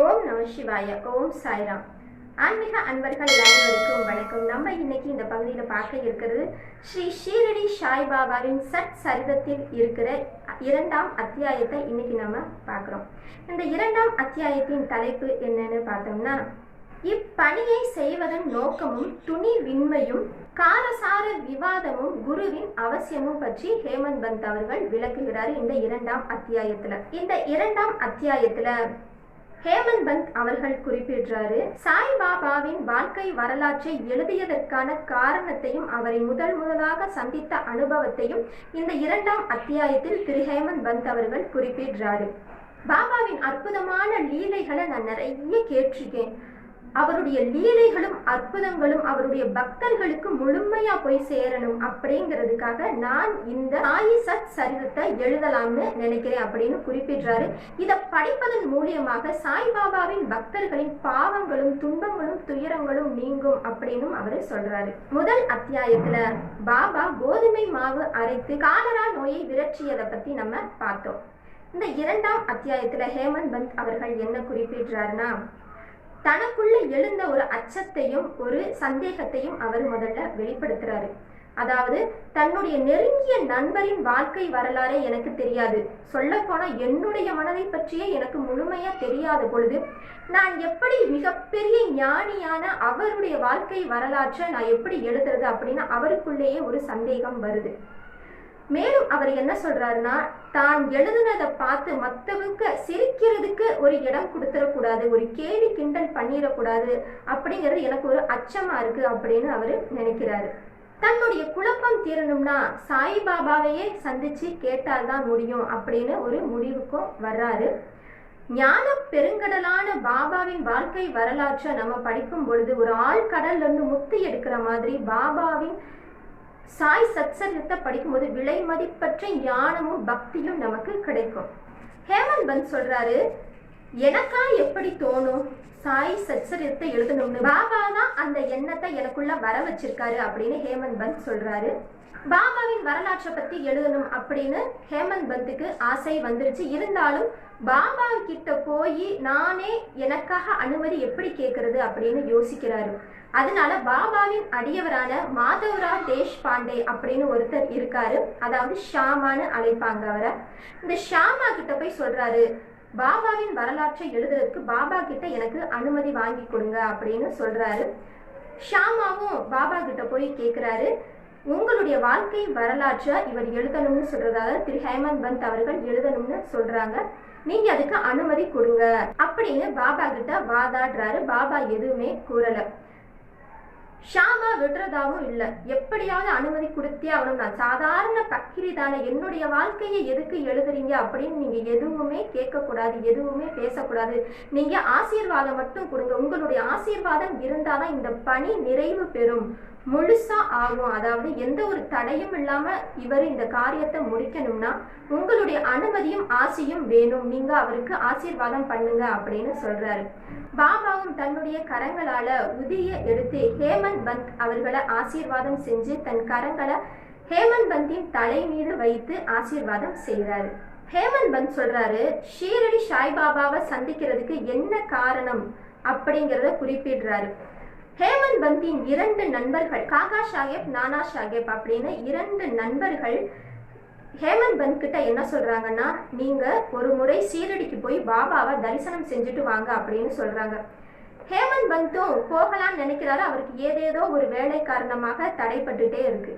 ஓம் நம சிவாய. ஓம் சாய்ராம். ஆன்மீக அன்பர்கள் அனைவருக்கும் வணக்கம். நம்ம இன்னைக்கு இந்த பகுதியில் பார்க்க இருக்கிறது ஸ்ரீ ஷீரடி சாய்பாபாவின் சட் சரிதத்தில் இருக்கிற 2ஆம் அத்தியாயத்தை இன்னைக்கு நம்ம பார்க்குறோம். இந்த 2ஆம் அத்தியாயத்தின் தலைப்பு என்னன்னு பார்த்தோம்னா, இப்பணியை செய்வதன் நோக்கமும் துணிவின்மையும் காரசார விவாதமும் குருவின் அவசியமும் பற்றி ஹேமந்த் பந்த் அவர்கள் விளக்குகிறார் இந்த 2ஆம் அத்தியாயத்துல. இந்த 2ஆம் அத்தியாயத்துல ஹேமந்த் பந்த் அவர்கள் குறிப்பிடுறாரு, சாய்பாபாவின் வாழ்க்கை வரலாற்றை எழுதியதற்கான காரணத்தையும் அவரை முதலாக சந்தித்த அனுபவத்தையும் இந்த 2ஆம் அத்தியாயத்தில் திரு ஹேமந்த் பந்த் அவர்கள் குறிப்பிடுறாரு. பாபாவின் அற்புதமான லீலைகளை நான் நிறைய கேட்டிருக்கேன். அவருடைய லீலைகளும் அற்புதங்களும் அவருடைய பக்தர்களுக்கு முழுமையா போய் சேரணும் அப்படிங்கிறதுக்காக நான் இந்த சாயி சட் சரிதத்தை எழுதலாம்னு நினைக்கிறேன் அப்படின்னு குறிப்பிடுறாரு. இதை படிப்பதன் மூலியமாக சாய்பாபாவின் பக்தர்களின் பாவங்களும் துன்பங்களும் துயரங்களும் நீங்கும் அப்படின்னு அவரு சொல்றாரு. முதல் அத்தியாயத்துல பாபா கோதுமை மாவு அரைத்து காலரா நோயை விரட்டியதை பத்தி நம்ம பார்த்தோம். இந்த 2ஆம் அத்தியாயத்துல ஹேமந்த் பந்த் அவர்கள் என்ன குறிப்பிடுறாருன்னா, தனக்குள்ள எழுந்த ஒரு அச்சத்தையும் ஒரு சந்தேகத்தையும் அவர் முதல்ல வெளிப்படுத்துறாரு. அதாவது, தன்னுடைய நெருங்கிய நண்பரின் வாழ்க்கை வரலாறே எனக்கு தெரியாது, சொல்ல போனா என்னுடைய மனதை பற்றியே எனக்கு முழுமையா தெரியாத பொழுது நான் எப்படி மிகப்பெரிய ஞானியான அவருடைய வாழ்க்கை வரலாற்றை நான் எப்படி எழுதுறது அப்படின்னு அவருக்குள்ளேயே ஒரு சந்தேகம் வருது. மேலும் அவர் என்ன சொல்றாருன்னா, தான் எழுதுனதை பார்த்து மற்றவங்க சிரிக்கிறதுக்கு ஒரு இடம் கொடுத்துடக்கூடாது, ஒரு கேலி கிண்டல் பண்ணிடக்கூடாது அப்படிங்கிறது எனக்கு ஒரு அச்சமா இருக்கு அப்படின்னு அவரு நினைக்கிறாரு. தன்னுடைய குழப்பம் தீரணும்னா சாய்பாபாவையே சந்திச்சு கேட்டால்தான் முடியும் அப்படின்னு ஒரு முடிவுக்கும் வர்றாரு. ஞான பெருங்கடலான பாபாவின் வாழ்க்கை வரலாற்றை நம்ம படிக்கும் பொழுது ஒரு ஆழ்கடல்ல இருந்து முத்து எடுக்கிற மாதிரி பாபாவின் சாய் சத்சரிதத்தை படிக்கும்போது விலை மதிப்பற்ற ஞானமும் பக்தியும் நமக்கு கிடைக்கும். ஹேமந்த் பந்த் சொல்றாரு, எனக்கா எப்படி தோணும் சாய் சத்சரிதத்தை எழுதணும்னு, பாபா தான் அந்த எண்ணத்தை எனக்குள்ள வர வச்சிருக்காரு அப்படின்னு ஹேமந்த் பந்த் சொல்றாரு. பாபாவின் வரலாற்றை பத்தி எழுதணும் அப்படின்னு ஹேமந்த் பந்துக்கு ஆசை வந்துருச்சு. இருந்தாலும் பாபா கிட்ட போய் நானே எனக்காக அனுமதி எப்படி கேட்கறது அப்படின்னு யோசிக்கிறாரு. அதனால பாபாவின் அடியவரான மாதவராவ் தேஷ்பாண்டே அப்படின்னு ஒருத்தர் இருக்காரு, அதாவது ஷாமான்னு அழைப்பாங்க அவரை. இந்த ஷாமா கிட்ட போய் சொல்றாரு, பாபாவின் வரலாற்றை எழுதுறதுக்கு பாபா கிட்ட எனக்கு அனுமதி வாங்கி கொடுங்க அப்படின்னு சொல்றாரு. ஷாமாவும் பாபா கிட்ட போய் கேட்கிறாரு, உங்களுடைய வாழ்க்கை வரலாற்றை இவர் எழுதணும்னு சொல்றதால திரு ஹேமந்த் பந்த் அவர்கள் எழுதணும்னு சொல்றாங்க, நீங்க அதுக்கு அனுமதி கொடுங்க அப்படின்னு பாபா கிட்ட வாதாடுறாரு. பாபா எதுவுமே கூறல. ஷாமா விடுறதாவும் இல்லை, எப்படியாவது அனுமதி கொடுத்தே ஆகணும், நான் சாதாரண பக்கிரி தானே, என்னுடைய வாழ்க்கையை எதுக்கு எழுதுறீங்க அப்படின்னு நீங்க எதுவுமே கேட்கக்கூடாது, எதுவுமே பேசக்கூடாது, நீங்க ஆசீர்வாதம் மட்டும் கொடுங்க, உங்களுடைய ஆசீர்வாதம் இருந்தாதான் இந்த பணி நிறைவு பெறும், முழுசா ஆகும், அதாவது எந்த ஒரு தடையும் இல்லாம இவர் இந்த காரியத்தை முடிக்கணும்னா உங்களுடைய அனுமதியும் ஆசையும் வேணும், நீங்க அவருக்கு ஆசீர்வாதம் பண்ணுங்க அப்படின்னு சொல்றாரு. பாபாவும் தன்னுடைய கரங்களால உதிய எடுத்து ஹேமந்த் பந்த் அவர்களை ஆசீர்வாதம் செஞ்சு தன் கரங்களை ஹேமந்த் பந்தின் தலை மீது வைத்து ஆசீர்வாதம் செய்கிறாரு. ஹேமந்த் பந்த் சொல்றாரு, ஷீரடி சாய்பாபாவை சந்திக்கிறதுக்கு என்ன காரணம் அப்படிங்கிறத குறிப்பிடுறாரு. ஹேமந்த் பந்தின் 2 நண்பர்கள், காகா சாஹேப் நானா சாஹேப் அப்படின்னு 2 நண்பர்கள் ஹேமந்த் பந்த் கிட்ட என்ன சொல்றாங்கன்னா, நீங்க ஒரு முறை ஷீரடிக்கு போய் பாபாவை தரிசனம் செஞ்சுட்டு வாங்க அப்படின்னு சொல்றாங்க. ஹேமந்த் பந்தும் போகலான்னு நினைக்கிறாரு, அவருக்கு ஏதேதோ ஒரு வேலை காரணமாக தடைப்பட்டுட்டே இருக்கு.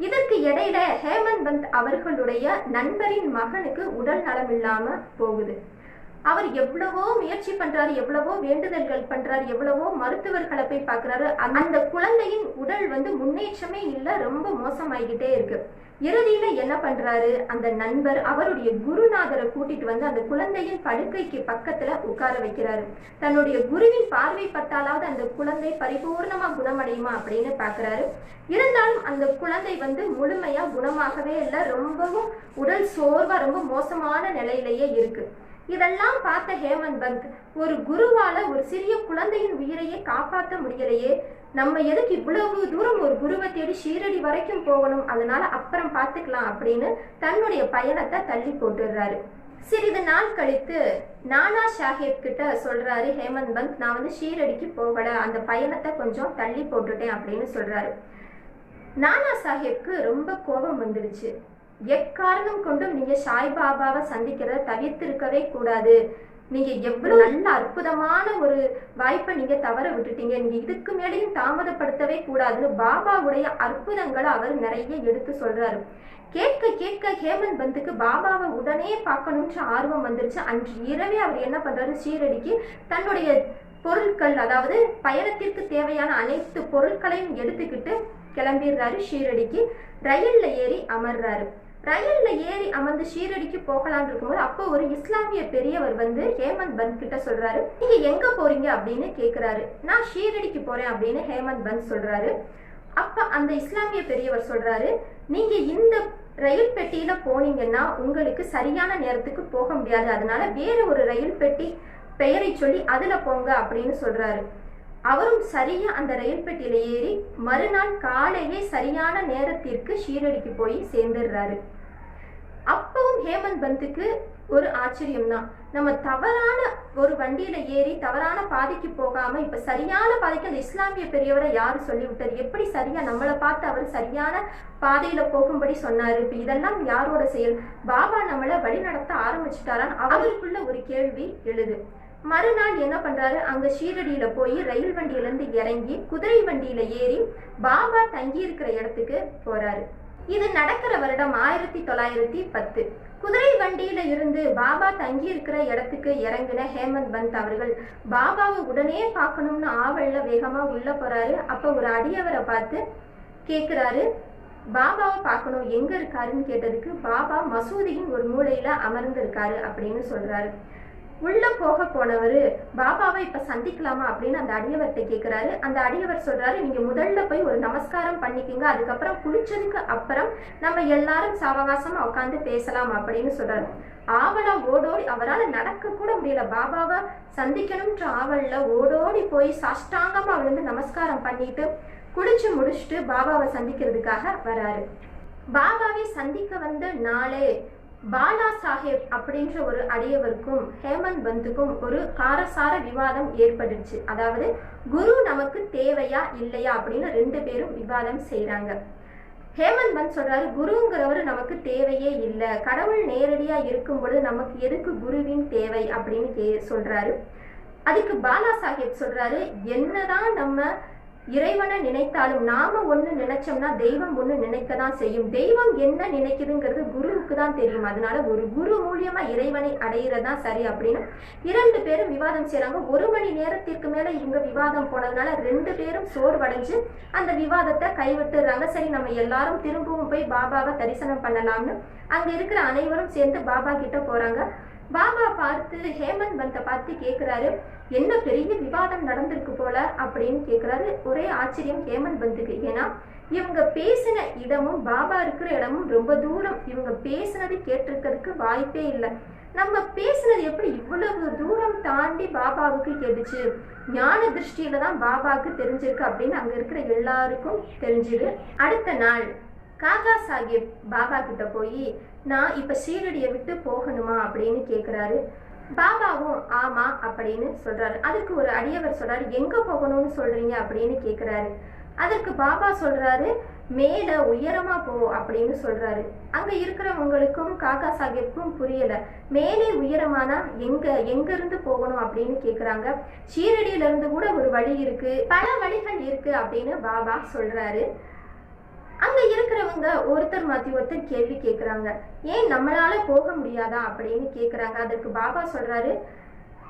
இதற்கு இடையில ஹேமந்த் பந்த் அவர்களுடைய நண்பரின் மகனுக்கு உடல் நலம் இல்லாம போகுது. அவர் எவ்வளவோ முயற்சி பண்றாரு, எவ்வளவோ வேண்டுதல்கள் பண்றாரு, எவ்வளவோ மருத்துவர்களை போய் பார்க்கிறாரு. அந்த குழந்தையின் உடல் முன்னேற்றமே இல்லை, ரொம்ப மோசமாகிக்கிட்டே இருக்கு. இறுதியில என்ன பண்றாரு, அந்த நண்பர் அவருடைய குருநாதரை கூட்டிட்டு வந்து அந்த குழந்தையின் படுக்கைக்கு பக்கத்துல உட்கார வைக்கிறாரு. தன்னுடைய குருவின் பார்வை பட்டாலாவது அந்த குழந்தை பரிபூர்ணமா குணமடையுமா அப்படின்னு பாக்குறாரு. இருந்தாலும் அந்த குழந்தை முழுமையா குணமாகவே இல்லை, ரொம்பவும் உடல் சோர்வா ரொம்ப மோசமான நிலையிலேயே இருக்கு. இதெல்லாம் பார்த்த ஹேமந்த் பந்த், ஒரு குருவால ஒரு சிறிய குழந்தையின் உயிரையே காப்பாற்ற முடியலையே, நம்ம எதுக்கு இவ்வளவு தூரம் ஒரு குருவை தேடி ஷீரடி வரைக்கும் போகணும், அதனால அப்புறம் பார்த்துக்கலாம் அப்படின்னு தன்னுடைய பயணத்தை தள்ளி போட்டுடுறாரு. சிறிது நாள் கழித்து நானா சாஹேப் கிட்ட சொல்றாரு ஹேமந்த் பந்த், நான் வந்து ஷீரடிக்கு போகல, அந்த பயணத்தை கொஞ்சம் தள்ளி போட்டுட்டேன் அப்படின்னு சொல்றாரு. நானா சாஹேப்க்கு ரொம்ப கோபம் வந்துடுச்சு. எக்காரணம் கொண்டும் நீங்க சாய்பாபாவை சந்திக்கிறத தவிர்த்திருக்கவே கூடாது. நீங்க எவ்வளவு நல்ல அற்புதமான ஒரு வாய்ப்பை நீங்க தவற விட்டுட்டீங்க. நீங்க இதுக்கு மேலேயும் தாமதப்படுத்தவே கூடாதுன்னு பாபாவுடைய அற்புதங்களை அவர் நிறைய எடுத்து சொல்றாரு. கேட்க கேட்க ஹேமந்த் பந்துக்கு பாபாவை உடனே பார்க்கணுன்ற ஆர்வம் வந்துருச்சு. அன்று இரவே அவர் என்ன பண்றாரு, ஷீரடிக்கு தன்னுடைய பொருட்கள், அதாவது பயணத்திற்கு தேவையான அனைத்து பொருட்களையும் எடுத்துக்கிட்டு கிளம்பிடுறாரு. ஷீரடிக்கு ரயில்ல ஏறி அமர்றாரு. ரயில்ல ஏறி அமர்ந்து ஷீரடிக்கு போகலான்னு இருக்கும்போது அப்போ ஒரு இஸ்லாமிய பெரியவர் வந்து ஹேமந்த் பந்த் கிட்ட சொல்றாரு, நீங்க எங்க போறீங்க அப்படின்னு கேக்குறாரு. நான் ஷீரடிக்கு போறேன் அப்படின்னு ஹேமந்த் பந்த் சொல்றாரு. அப்ப அந்த இஸ்லாமிய பெரியவர் சொல்றாரு, நீங்க இந்த ரயில் பெட்டியில போனீங்கன்னா உங்களுக்கு சரியான நேரத்துக்கு போக முடியாது, அதனால வேற ஒரு ரயில் பெட்டி பெயரை சொல்லி அதுல போங்க அப்படின்னு சொல்றாரு. அவரும் சரியா அந்த ரயில் பெட்டியில ஏறி மறுநாள் காலையே சரியான நேரத்திற்கு ஷீரடிக்கு போய் சேர்ந்துடுறாரு. அப்பவும் ஹேமந்த் பந்துக்கு ஒரு ஆச்சரியம் தான், நம்ம தவறான ஒரு வண்டியில ஏறி தவறான பாதைக்கு போகாம இப்ப சரியான பாதைக்கு அந்த இஸ்லாமிய பெரியவரை யாரு சொல்லிவிட்டாரு, எப்படி சரியா நம்மளை பார்த்து அவர் சரியான பாதையில போகும்படி சொன்னாரு, இப்ப இதெல்லாம் யாரோட செயல், பாபா நம்மளை வழி நடத்த ஆரம்பிச்சுட்டாரான்னு அவருக்குள்ள ஒரு கேள்வி எழுது. மறுநாள் என்ன பண்றாரு, அங்க ஷீரடியில போய் ரயில் வண்டியில இருந்து இறங்கி குதிரை வண்டியில ஏறி பாபா தங்கி இருக்கிற இடத்துக்கு போறாரு. இது நடக்கிற வருடம் 1910. குதிரை வண்டியில இருந்து பாபா தங்கி இருக்கிற இடத்துக்கு இறங்கின ஹேமந்த் பந்த் அவர்கள் பாபாவை உடனே பார்க்கணும்னு ஆவல்ல வேகமா உள்ள போறாரு. அப்ப ஒரு அடியவரை பார்த்து கேக்குறாரு, பாபாவை பார்க்கணும், எங்க இருக்காருன்னு கேட்டதுக்கு பாபா மசூதியின் ஒரு மூலையில அமர்ந்து இருக்காரு அப்படின்னு சொல்றாரு. உள்ள போக போனவர் பாபாவை இப்ப சந்திக்கலாமா அப்படின்னு அந்த அடியவர்கிட்ட கேட்கிறாரு. அந்த அடியவர் சொல்றாரு, நீங்க முதல்ல போய் ஒரு நமஸ்காரம் பண்ணிக்கங்க, அதுக்கப்புறம் குளிச்சதுக்கு அப்புறம் நம்ம எல்லாரும் சாவகாசமா உட்காந்து பேசலாம் அப்படின்னு சொல்றாரு. ஆவலா ஓடோடி, அவரால் நடக்க கூட முடியல, பாபாவை சந்திக்கணும்ன்ற ஆவல்ல ஓடோடி போய் சாஷ்டாங்கமா விழுந்து நமஸ்காரம் பண்ணிட்டு குளிச்சு முடிச்சுட்டு பாபாவை சந்திக்கிறதுக்காக வராரு. பாபாவை சந்திக்க வந்த நாளே பாலா சாஹேப் அப்படின்ற ஒரு அடியவருக்கும் ஹேமந்த் பந்துக்கும் ஒரு காரசார விவாதம் ஏற்பட்டுச்சு. அதாவது குரு நமக்கு தேவையா இல்லையா அப்படின்னு ரெண்டு பேரும் விவாதம் செய்யறாங்க. ஹேமந்த் பந்த் சொல்றாரு, குருங்கிறவர் நமக்கு தேவையே இல்லை, கடவுள் நேரடியா இருக்கும் பொழுது நமக்கு எதுக்கு குருவின் தேவை அப்படின்னு சொல்றாரு. அதுக்கு பாலா சாஹேப் சொல்றாரு, என்னதான் நம்ம இறைவனை நினைத்தாலும் நாம ஒண்ணு நினைச்சோம்னா தெய்வம் ஒண்ணு நினைக்கதான் செய்யும், தெய்வம் என்ன நினைக்குதுங்கிறது குருவுக்கு தான் தெரியும், அதனால ஒரு குரு மூலியமா இறைவனை அடையிறதா சரி அப்படின்னு இரண்டு பேரும் விவாதம் செய்யறாங்க. 1 மணி நேரத்திற்கு மேல இவங்க விவாதம் போனதுனால ரெண்டு பேரும் சோர்வடைஞ்சு அந்த விவாதத்தை கைவிட்டுறாங்க. சரி, நம்ம எல்லாரும் திரும்பவும் போய் பாபாவை தரிசனம் பண்ணலாம்னு அங்க இருக்கிற அனைவரும் சேர்ந்து பாபா கிட்ட போறாங்க. பாபா பார்த்து ஹேமந்த் பந்தை பார்த்து கேட்கிறாரு, என்ன பெரிய விவாதம் நடந்திருக்கு போல அப்படின்னு கேட்கிறாரு. ஒரே ஆச்சரியம் ஹேமந்த் பந்துக்கு, ஏன்னா இவங்க பேசின இடமும் பாபா இருக்கிற இடமும் ரொம்ப தூரம், இவங்க பேசினது கேட்டிருக்கிறதுக்கு வாய்ப்பே இல்லை. நம்ம பேசினது எப்படி இவ்வளவு தூரம் தாண்டி பாபாவுக்கு கேட்டுச்சு, ஞான திருஷ்டியில தான் பாபாவுக்கு தெரிஞ்சிருக்கு அப்படின்னு அங்க இருக்கிற எல்லாருக்கும் தெரிஞ்சுது. அடுத்த நாள் காகா சாஹேப் பாபா கிட்ட போய், நான் இப்ப ஷீரடியை விட்டு போகணுமா அப்படின்னு கேக்குறாரு. பாபாவும் ஆமா அப்படின்னு சொல்றாரு. அதுக்கு ஒரு அடியவர் சொல்றாரு, எங்க போகணும்னு சொல்றீங்க அப்படின்னு கேக்குறாரு. அதற்கு பாபா சொல்றாரு, மேல உயரமா போ அப்படின்னு சொல்றாரு. அங்க இருக்கிறவங்களுக்கும் காகா சாஹேப்புக்கும் புரியல, மேலே உயரமானா எங்க இருந்து போகணும் அப்படின்னு கேக்குறாங்க. ஷீரடியில இருந்து கூட ஒரு வழி இருக்கு, பல வழிகள் இருக்கு அப்படின்னு பாபா சொல்றாரு. அங்க இருக்கிறவங்க ஒருத்தர் மாத்தி ஒருத்தர் கேள்வி கேட்கிறாங்க, ஏன் நம்மளால போக முடியாதா அப்படின்னு கேக்குறாங்க. அதற்கு பாபா சொல்றாரு,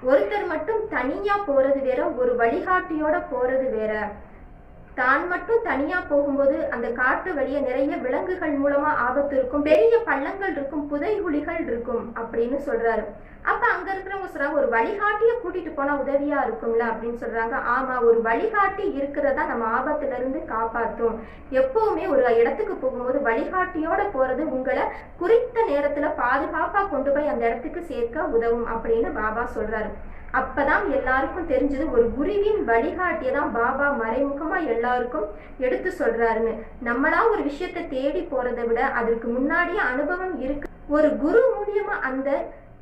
ஒருத்தர் மட்டும் தனியா போறது வேற, ஒரு வழிகாட்டியோட போறது வேற. தான் மட்டும் தனியா போகும்போது அந்த காட்டு வழிய நிறைய விலங்குகள் மூலமா ஆபத்து இருக்கும், பெரிய பள்ளங்கள் இருக்கும், புதைகுழிகள் இருக்கும் அப்படின்னு சொல்றாரு. அப்ப அங்க இருக்கிறவங்க சொல்றாங்க, ஒரு வழிகாட்டிய கூட்டிட்டு போனா உதவியா இருக்கும்ல அப்படின்னு சொல்றாங்க. ஆமா, ஒரு வழிகாட்டி இருக்கிறதா நம்ம ஆபத்துல இருந்து காப்பாத்தும். எப்பவுமே ஒரு இடத்துக்கு போகும்போது வழிகாட்டியோட போறது உங்களை குறித்த நேரத்துல பாதுகாப்பா கொண்டு போய் அந்த இடத்துக்கு சேர்க்க உதவும் அப்படின்னு பாபா சொல்றாரு. அப்பதான் எல்லாருக்கும் தெரிஞ்சது, ஒரு குருவின் வழிகாட்டியை தான் பாபா மறைமுகமா எல்லாருக்கும் எடுத்து சொல்றாருன்னு. நம்மளா ஒரு விஷயத்தை தேடி போறதை விட அதற்கு முன்னாடியே அனுபவம் இருக்கு, ஒரு குரு மூலியமா அந்த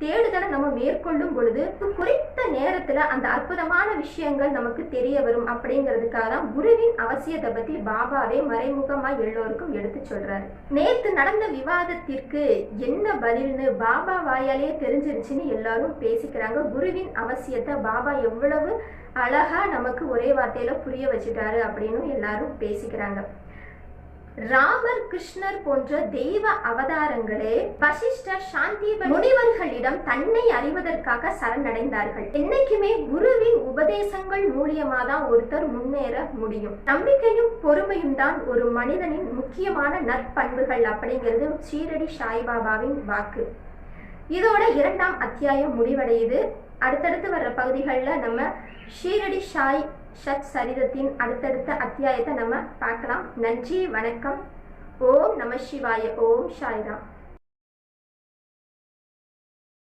தேடுதலை நம்ம மேற்கொள்ளும் பொழுது குறித்த நேரத்துல அந்த அற்புதமான விஷயங்கள் நமக்கு தெரிய வரும் அப்படிங்கிறதுக்காக தான் குருவின் அவசியத்தை பத்தி பாபாவே மறைமுகமா எல்லோருக்கும் எடுத்து சொல்றாரு. நேத்து நடந்த விவாதத்திற்கு என்ன பதில்னு பாபா வாயாலே தெரிஞ்சிருச்சுன்னு எல்லாரும் பேசிக்கிறாங்க. குருவின் அவசியத்தை பாபா எவ்வளவு அழகா நமக்கு ஒரே வார்த்தையில புரிய வச்சுட்டாரு அப்படின்னு எல்லாரும் பேசிக்கிறாங்க. ராமர், கிருஷ்ணர் போன்ற தெய்வ அவதாரங்களே வசிஷ்டர், சாந்தி முனிவர்களிடம் தன்னை அறிவதற்காக சரணடைந்தார்கள். என்னைக்குமே குருவின் உபதேசங்கள் மூலியமா தான் ஒருத்தர் முன்னேற முடியும். நம்பிக்கையும் பொறுமையும் தான் ஒரு மனிதனின் முக்கியமான நற்பண்புகள் அப்படிங்கிறது ஷீரடி சாய்பாபாவின் வாக்கு. இதோட 2ஆம் அத்தியாயம் முடிவடையுது. அடுத்தடுத்து வர்ற பகுதிகளில் நம்ம ஷீரடி சாய் சத் சரிதத்தின் அடுத்தடுத்த அத்தியாயத்தை நம்ம பார்க்கலாம். நன்றி, வணக்கம். ஓம் நம சிவாய. ஓம் சாய்ராம்.